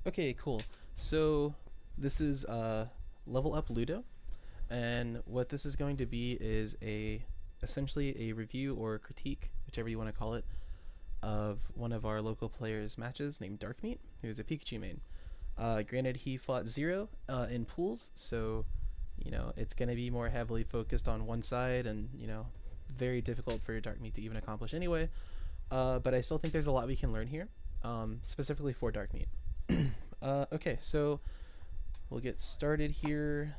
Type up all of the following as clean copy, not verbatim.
Okay, cool. So this is Level Up Ludo, and what this is going to be is a essentially a review or critique, whichever you want to call it, of one of our local players' matches named Darkmeat, who's a Pikachu main. Granted, he fought Zero in pools, so it's going to be more heavily focused on one side, and very difficult for Darkmeat to even accomplish anyway. But I still think there's a lot we can learn here, specifically for Darkmeat. Okay, so we'll get started here.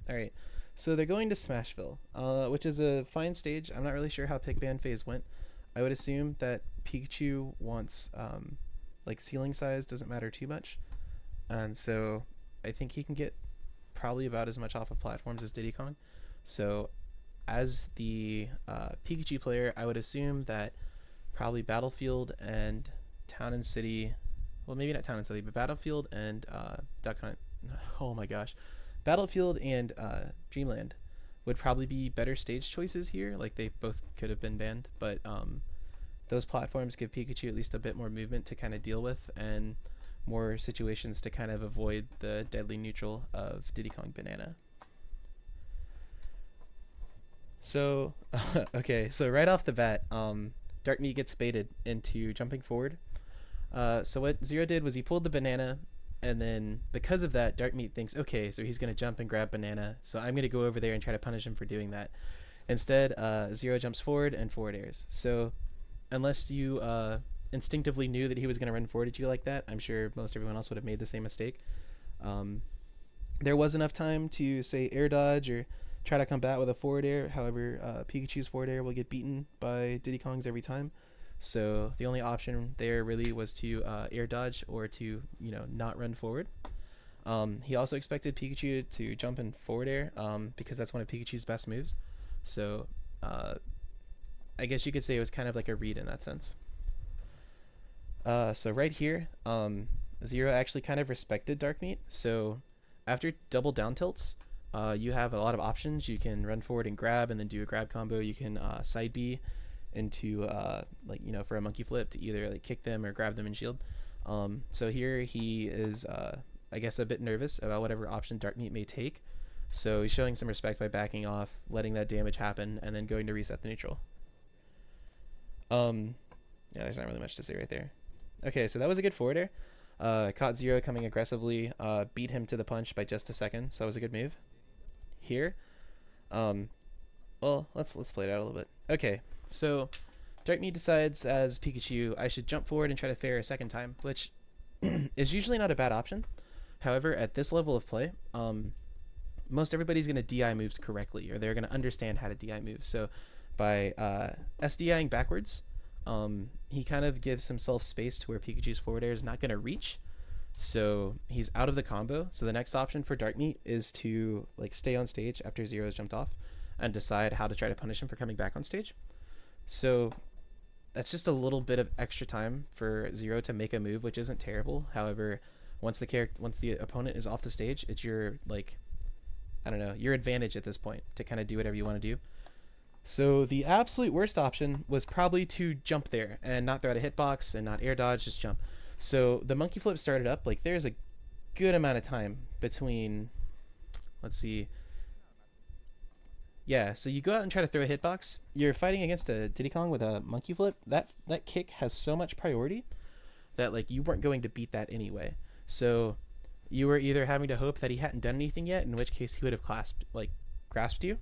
All right, so they're going to Smashville, which is a fine stage. I'm not really sure how pick ban phase went. I would assume that Pikachu wants like ceiling size doesn't matter too much, and so I think he can get probably about as much off of platforms as Diddy Kong. So as the Pikachu player, I would assume that probably Battlefield and Town and City, well, maybe not Town and City, but Battlefield and Duck Hunt. Oh my gosh, Battlefield and Dreamland would probably be better stage choices here. Like they both could have been banned, but those platforms give Pikachu at least a bit more movement to kind of deal with and more situations to kind of avoid the deadly neutral of Diddy Kong Banana. So, okay, so right off the bat, Darkmeat gets baited into jumping forward. So what Zero did was he pulled the banana, and then because of that, Darkmeat thinks, okay, so he's going to jump and grab banana, so I'm going to go over there and try to punish him for doing that. Instead, Zero jumps forward and forward airs. So unless you instinctively knew that he was going to run forward at you like that, I'm sure most everyone else would have made the same mistake. There was enough time to, say, air dodge or try to combat with a forward air. However, Pikachu's forward air will get beaten by Diddy Kong's every time. So the only option there really was to air dodge or to, not run forward. He also expected Pikachu to jump in forward air because that's one of Pikachu's best moves. So I guess you could say it was kind of like a read in that sense. So right here, Zero actually kind of respected Darkmeat. So after double down tilts, you have a lot of options. You can run forward and grab, and then do a grab combo. You can side B into for a monkey flip to either like kick them or grab them and shield. So here he is, I guess, a bit nervous about whatever option Darkmeat may take. So he's showing some respect by backing off, letting that damage happen, and then going to reset the neutral. Yeah, there's not really much to say right there. Okay, so that was a good forward air. Caught Zero coming aggressively, beat him to the punch by just a second, so that was a good move. Here, well, let's play it out a little bit. Okay, so Darkmeat decides as Pikachu I should jump forward and try to fair a second time, which is usually not a bad option. However, at this level of play, most everybody's going to DI moves correctly, or they're going to understand how to DI moves. So by SDIing backwards, he kind of gives himself space to where Pikachu's forward air is not going to reach. So he's out of the combo. So the next option for Darkmeat is to stay on stage after Zero's jumped off and decide how to try to punish him for coming back on stage. So that's just a little bit of extra time for Zero to make a move, which isn't terrible. However, once the opponent is off the stage, it's your your advantage at this point to kind of do whatever you want to do. So the absolute worst option was probably to jump there and not throw out a hitbox and not air dodge, just jump. So the monkey flip started up. There's a good amount of time between, let's see. Yeah, so you go out and try to throw a hitbox. You're fighting against a Diddy Kong with a monkey flip. That kick has so much priority that you weren't going to beat that anyway. So you were either having to hope that he hadn't done anything yet, in which case he would have grasped you.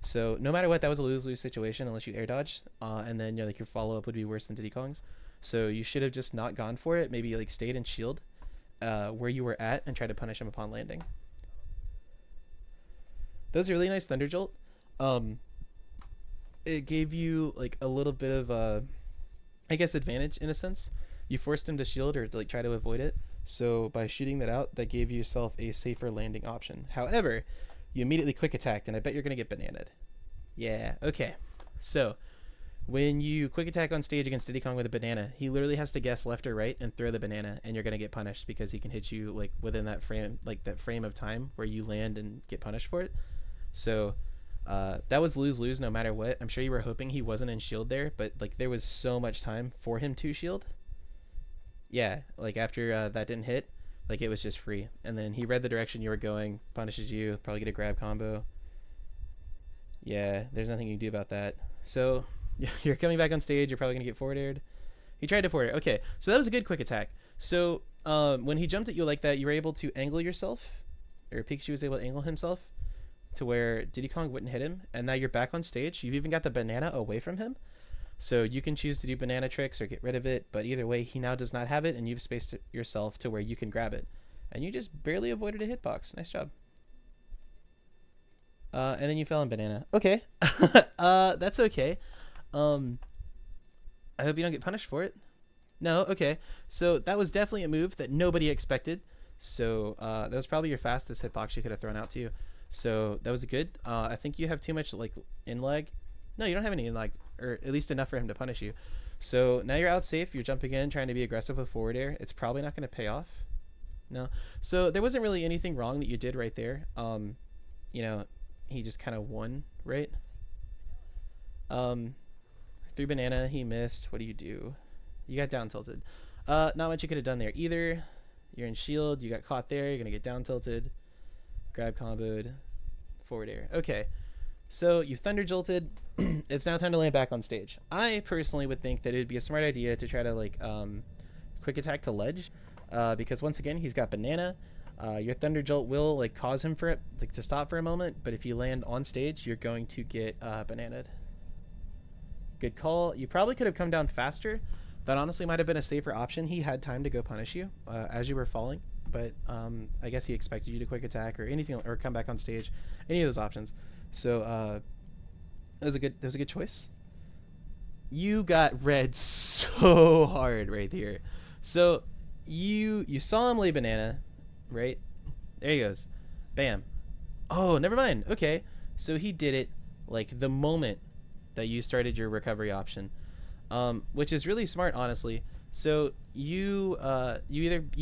So no matter what, that was a lose-lose situation unless you air dodged, and then your follow-up would be worse than Diddy Kong's. So you should have just not gone for it. Maybe stayed in shield where you were at and tried to punish him upon landing. That was a really nice Thunder Jolt. It gave you a little bit of I guess advantage in a sense. You forced him to shield or to try to avoid it. So by shooting that out, that gave yourself a safer landing option. However, you immediately quick attacked, and I bet you're going to get bananaed. Yeah, okay. So when you quick attack on stage against Diddy Kong with a banana, he literally has to guess left or right and throw the banana, and you're going to get punished because he can hit you within that frame of time where you land and get punished for it. So that was lose-lose no matter what. I'm sure you were hoping he wasn't in shield there, but there was so much time for him to shield. Yeah, like after that didn't hit, like it was just free. And then he read the direction you were going, punishes you, probably get a grab combo. Yeah, there's nothing you can do about that. So you're coming back on stage. You're probably gonna get forward aired. He tried to forward air. Okay, so that was a good quick attack. So when he jumped at you like that, you were able to angle yourself, or Pikachu was able to angle himself to where Diddy Kong wouldn't hit him. And now you're back on stage. You've even got the banana away from him. So you can choose to do banana tricks or get rid of it. But either way, he now does not have it, and you've spaced yourself to where you can grab it. And you just barely avoided a hitbox. Nice job. And then you fell on banana. Okay. That's okay. I hope you don't get punished for it. No, okay. So that was definitely a move that nobody expected. So that was probably your fastest hitbox you could have thrown out to you. So that was good. I think you have too much like in lag. No, you don't have any in lag, or at least enough for him to punish you. So now you're out safe. You're jumping in, trying to be aggressive with forward air. It's probably not going to pay off. No. So there wasn't really anything wrong that you did right there. You know, he just kind of won, right? Threw banana, he missed. What do? You got down tilted. Not much you could have done there either. You're in shield, you got caught there, you're gonna get down tilted. Grab comboed, forward air. Okay, so you thunder jolted. It's now time to land back on stage. I personally would think that it would be a smart idea to try to like quick attack to ledge, because once again he's got banana. Your thunder jolt will like cause him for it like to stop for a moment, but if you land on stage, you're going to get bananaed. Good call. You probably could have come down faster. That honestly might have been a safer option. He had time to go punish you as you were falling, but I guess he expected you to quick attack or anything, or come back on stage, any of those options. So that was a good choice. You got read so hard right here. So you saw him lay banana, right? There he goes. Bam. Oh, never mind. Okay. So he did it like the moment that you started your recovery option, which is really smart, honestly. So you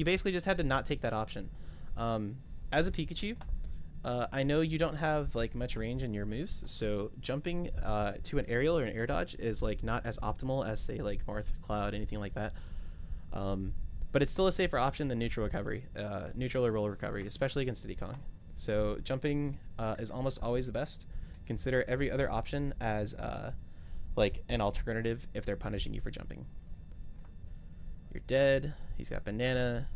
basically just had to not take that option. As a Pikachu, I know you don't have like much range in your moves, so jumping to an aerial or an air dodge is like not as optimal as say like Marth, Cloud, anything like that. But it's still a safer option than neutral recovery, neutral or roll recovery, especially against Diddy Kong. So jumping is almost always the best. Consider every other option as like an alternative if they're punishing you for jumping. You're dead. He's got banana,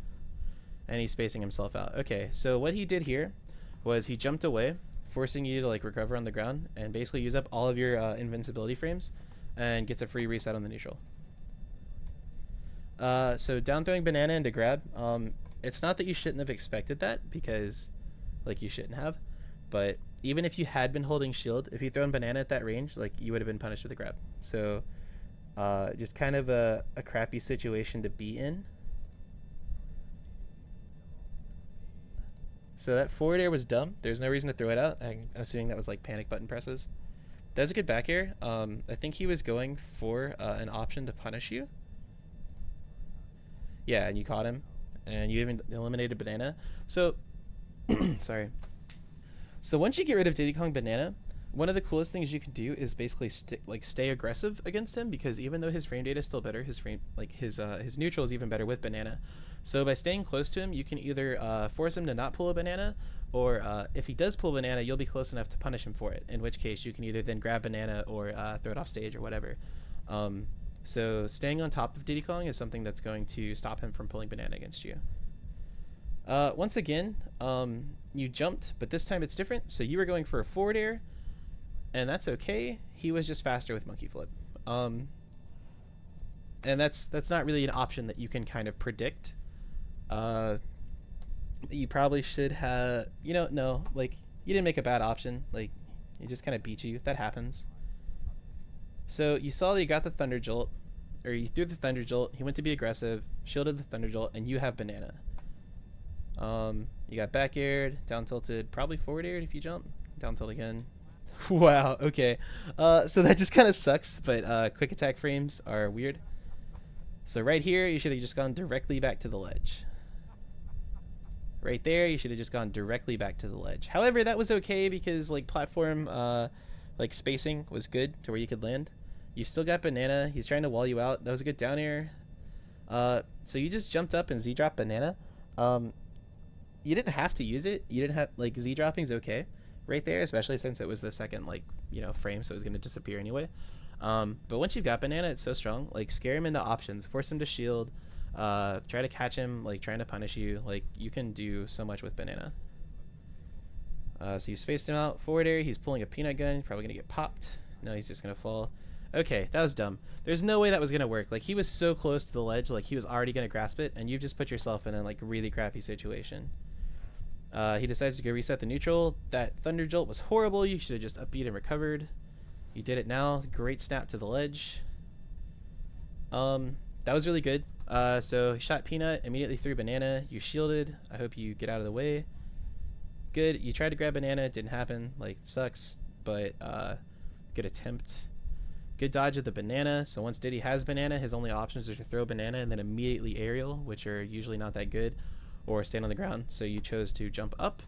and he's spacing himself out. Okay, so what he did here was he jumped away, forcing you to like recover on the ground and basically use up all of your invincibility frames, and gets a free reset on the neutral. So down throwing banana into grab. It's not that you shouldn't have expected that, because like you shouldn't have, but even if you had been holding shield, if you thrown banana at that range, like you would have been punished with a grab. So just kind of a crappy situation to be in. So that forward air was dumb. There's no reason to throw it out. I'm assuming that was like panic button presses. That's a good back air. I think he was going for an option to punish you. Yeah, and you caught him, and you even eliminated banana. So, sorry. So once you get rid of Diddy Kong banana, one of the coolest things you can do is basically stay aggressive against him, because even though his frame data is still better, his neutral is even better with banana. So by staying close to him, you can either force him to not pull a banana, or if he does pull banana, you'll be close enough to punish him for it, in which case you can either then grab banana or throw it off stage or whatever. So staying on top of Diddy Kong is something that's going to stop him from pulling banana against you. Once again, you jumped, but this time it's different. So you were going for a forward air, and that's okay. He was just faster with monkey flip. And that's not really an option that you can kind of predict. You probably should have, no, like you didn't make a bad option. Like he just kind of beat you. That happens. So you saw that you got the Thunder Jolt, or you threw the Thunder Jolt. He went to be aggressive, shielded the Thunder Jolt, and you have banana. You got back aired, down tilted, probably forward aired if you jump. Down tilt again. Wow, okay. So that just kind of sucks, but quick attack frames are weird. So right here, you should have just gone directly back to the ledge. Right there, you should have just gone directly back to the ledge. However, that was okay because like platform like spacing was good to where you could land. You still got banana. He's trying to wall you out. That was a good down air. So you just jumped up and Z-drop banana. Um, you didn't have to use it. You didn't have, like, Z-dropping's okay right there, especially since it was the second, like, frame, so it was going to disappear anyway. But once you've got banana, it's so strong. Like, scare him into options, force him to shield, try to catch him, like, trying to punish you. Like, you can do so much with banana. So you spaced him out. Forward air, he's pulling a peanut gun, probably going to get popped. No, he's just going to fall. Okay, that was dumb. There's no way that was going to work. Like, he was so close to the ledge, like, he was already going to grasp it, and you've just put yourself in a, like, really crappy situation. He decides to go reset the neutral. That Thunder Jolt was horrible. You should have just upbeat and recovered. You did it now. Great snap to the ledge. That was really good. So he shot Peanut, immediately threw Banana. You shielded. I hope you get out of the way. Good. You tried to grab Banana. It didn't happen. Like, sucks. But good attempt. Good dodge of the Banana. So once Diddy has Banana, his only options are to throw Banana and then immediately aerial, which are usually not that good, or stand on the ground. So you chose to jump up,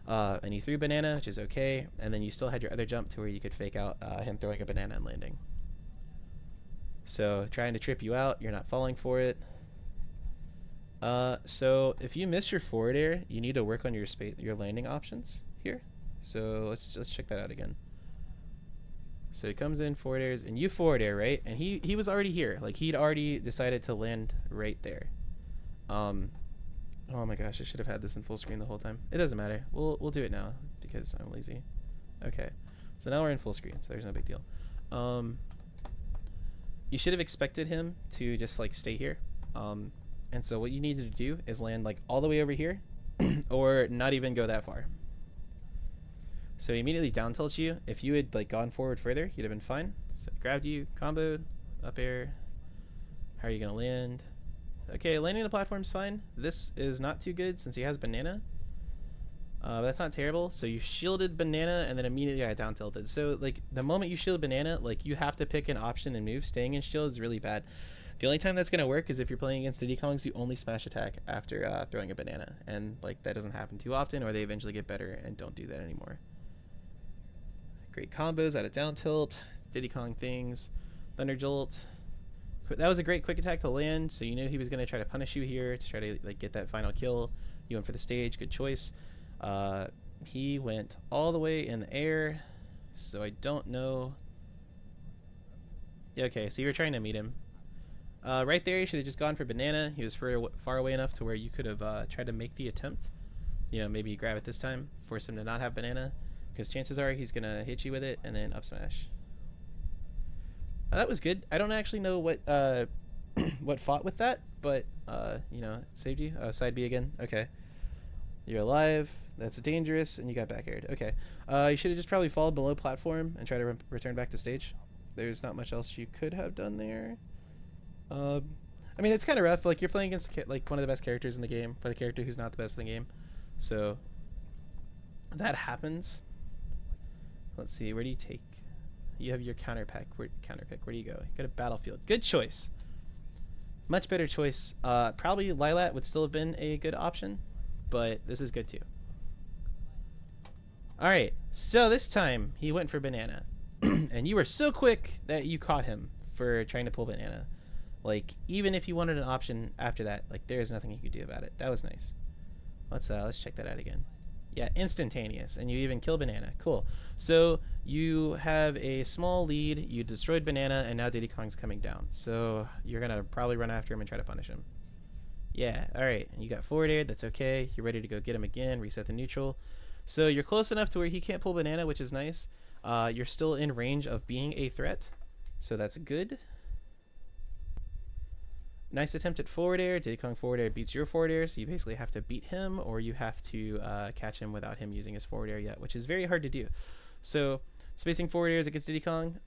and you threw Banana, which is okay. And then you still had your other jump to where you could fake out him throwing a Banana and landing. So trying to trip you out, you're not falling for it. So if you miss your forward air, you need to work on your landing options here. So let's check that out again. So he comes in, forward airs, and you forward air, right? And he was already here. Like, he'd already decided to land right there. Oh my gosh, I should have had this in full screen the whole time. It doesn't matter. We'll do it now because I'm lazy. Okay. So now we're in full screen, so there's no big deal. You should have expected him to just, like, stay here. And so what you needed to do is land, like, all the way over here or not even go that far. So he immediately down tilts you. If you had, like, gone forward further, you'd have been fine. So grabbed you, comboed, up air. How are you going to land? Okay, landing the platform's fine. This is not too good since he has Banana. That's not terrible. So you shielded Banana and then immediately got down tilted. So, like, the moment you shield Banana, like, you have to pick an option and move. Staying in shield is really bad. The only time that's going to work is if you're playing against Diddy Kongs, you only smash attack after throwing a Banana. And, like, that doesn't happen too often, or they eventually get better and don't do that anymore. Great combos out of down tilt, Diddy Kong things, Thunder Jolt. That was a great quick attack to land, so you knew he was going to try to punish you here to try to, like, get that final kill. You went for the stage, good choice. He went all the way in the air, so I don't know. Okay, so you were trying to meet him. Right there, you should have just gone for Banana. He was far away enough to where you could have tried to make the attempt. You know, maybe grab it this time, force him to not have Banana, because chances are he's going to hit you with it and then up smash. That was good. I don't actually know what what fought with that, but you know, saved you. Side B again. Okay, you're alive. That's dangerous, and you got back aired. Okay, you should have just probably followed below platform and try to return back to stage. There's not much else you could have done there. I mean, it's kind of rough. Like, you're playing against like one of the best characters in the game for the character who's not the best in the game, so that happens. Let's see. Where do you take? You have your counter pick. Where do you go? You go to Battlefield. Good choice. Much better choice. Probably Lilat would still have been a good option, but this is good too. All right. So this time he went for Banana, and you were so quick that you caught him for trying to pull Banana. Like, even if you wanted an option after that, like, there's nothing you could do about it. That was nice. Let's check that out again. Yeah, instantaneous, and you even kill Banana. Cool. So you have a small lead. You destroyed Banana, and now Diddy Kong's coming down. So you're gonna probably run after him and try to punish him. Yeah. All right. You got forward air. That's okay. You're ready to go get him again. Reset the neutral. So you're close enough to where he can't pull Banana, which is nice. You're still in range of being a threat, so that's good. Nice attempt at forward air. Diddy Kong forward air beats your forward air, so you basically have to beat him, or you have to catch him without him using his forward air yet, which is very hard to do. So spacing forward airs against Diddy Kong,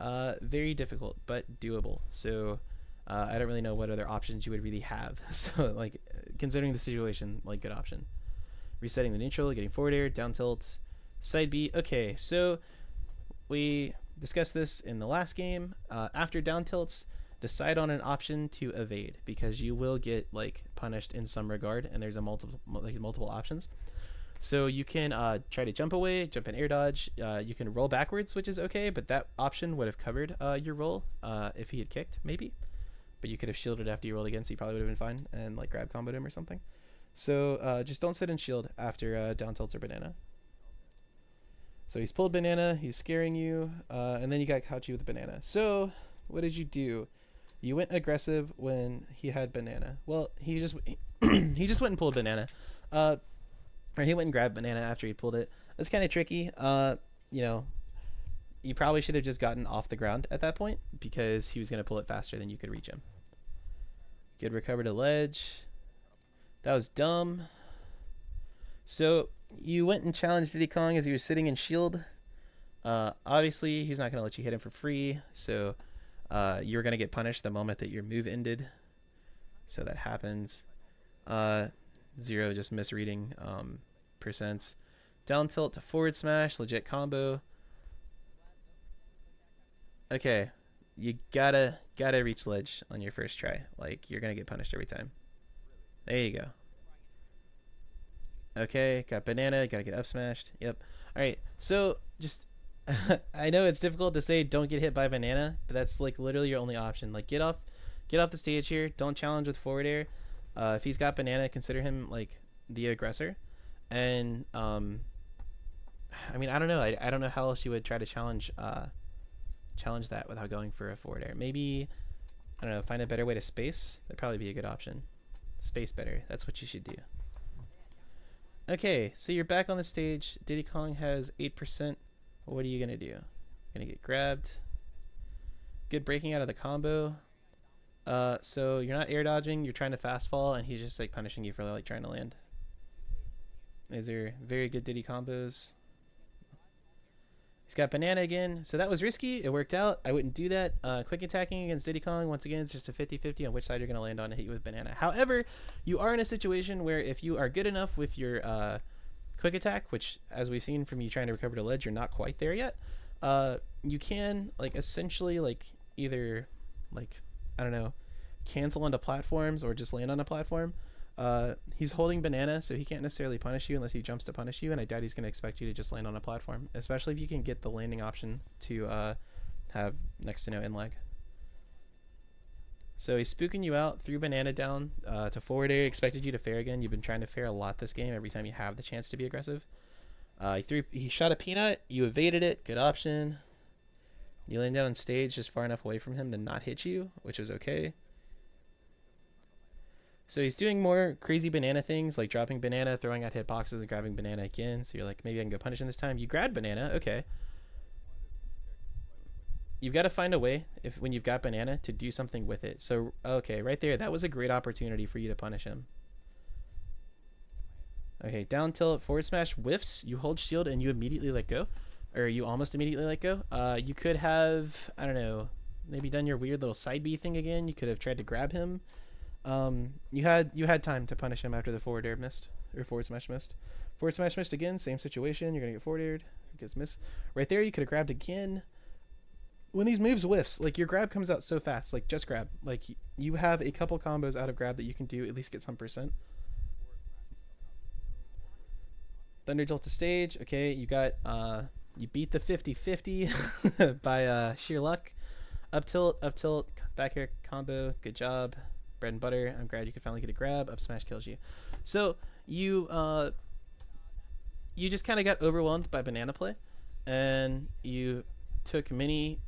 very difficult, but doable. So I don't really know what other options you would really have. So, like, considering the situation, like, good option. Resetting the neutral, getting forward air, down tilt, side B. Okay, so we discussed this in the last game. After down tilts, decide on an option to evade, because you will get, like, punished in some regard, and there's a multiple options. So you can try to jump away, jump in air dodge. You can roll backwards, which is okay, but that option would have covered your roll if he had kicked, maybe. but you could have shielded after you rolled again, so you probably would have been fine and like grab comboed him or something. So just don't sit and shield after down tilts or banana. So he's pulled banana, he's scaring you, and then you got Kachi with the banana. So what did you do? You went aggressive when he had banana. Well, he just he just went and pulled banana, or he went and grabbed banana after he pulled it. That's kind of tricky. You know, you probably should have just gotten off the ground at that point because he was gonna pull it faster than you could reach him. Good recover to ledge. That was dumb. So you went and challenged Diddy Kong as he was sitting in shield. Obviously, he's not going to let you hit him for free. So you're going to get punished the moment that your move ended. So that happens. Zero, just misreading percents. Down tilt to forward smash, legit combo. Okay, you gotta reach ledge on your first try. Like, you're going to get punished every time. There you go. Okay, got banana, gotta get up smashed. Yep. Alright, so just I know it's difficult to say don't get hit by banana, but that's like literally your only option. Like get off the stage here, don't challenge with forward air. If he's got banana, consider him like the aggressor. And I mean, I don't know. I don't know how else you would try to challenge that without going for a forward air. Maybe, I don't know, find a better way to space. That'd probably be a good option. Space better. That's what you should do. Okay, so you're back on the stage. Diddy Kong has 8%. What are you going to do? You're going to get grabbed. Good breaking out of the combo. So you're not air dodging. You're trying to fast fall, and he's just like punishing you for like trying to land. These are very good Diddy combos. He's got banana again. So that was risky. It worked out. I wouldn't do that. Quick attacking against Diddy Kong, once again, it's just a 50-50 on which side you're going to land on and hit you with banana. However, you are in a situation where if you are good enough with your quick attack, which as we've seen from you trying to recover to ledge, you're not quite there yet. You can like essentially like either like, I don't know, cancel onto platforms or just land on a platform. He's holding banana, so he can't necessarily punish you unless he jumps to punish you, and I doubt he's going to expect you to just land on a platform, especially if you can get the landing option to have next to no in lag. So he's spooking you out, threw banana down to forward air, expected you to fair again. You've been trying to fair a lot this game every time you have the chance to be aggressive. He shot a peanut, you evaded it, good option. You landed on stage just far enough away from him to not hit you, which was okay. So he's doing more crazy banana things, like dropping banana, throwing out hitboxes, and grabbing banana again. So you're like, maybe I can go punish him this time. You grabbed banana, okay. You've got to find a way, when you've got banana, to do something with it. So, okay, right there, that was a great opportunity for you to punish him. Okay, down tilt, forward smash, whiffs. You hold shield and you immediately let go. Or you almost immediately let go. You could have, I don't know, maybe done your weird little side B thing again. You could have tried to grab him. You had time to punish him after the forward air missed, or forward smash missed. Forward smash missed again, same situation. You're gonna get forward aired. It gets missed. Right there, you could have grabbed again. When these moves whiffs, like your grab comes out so fast, like just grab. Like you have a couple combos out of grab that you can do, at least get some percent. Thunder Jolt to stage. Okay, you got you beat the 50-50 by sheer luck. Up tilt, back air combo. Good job. Bread and butter. I'm glad you could finally get a grab. Up smash kills you. So you just kind of got overwhelmed by banana play, and you took many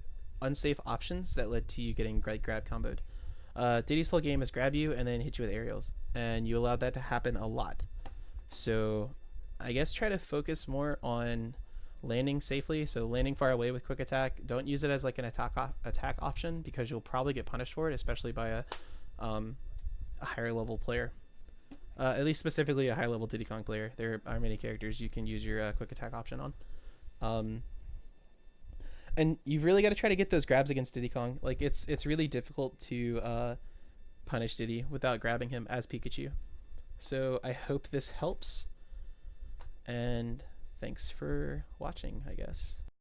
unsafe options that led to you getting grab comboed. Diddy's whole game is grab you and then hit you with aerials, and you allowed that to happen a lot. So I guess try to focus more on landing safely. So landing far away with quick attack. Don't use it as like an attack option, because you'll probably get punished for it, especially by a higher level player. At least specifically a high level Diddy Kong player. There are many characters you can use your quick attack option on. And you've really got to try to get those grabs against Diddy Kong. Like it's really difficult to punish Diddy without grabbing him as Pikachu. So I hope this helps, and thanks for watching, I guess.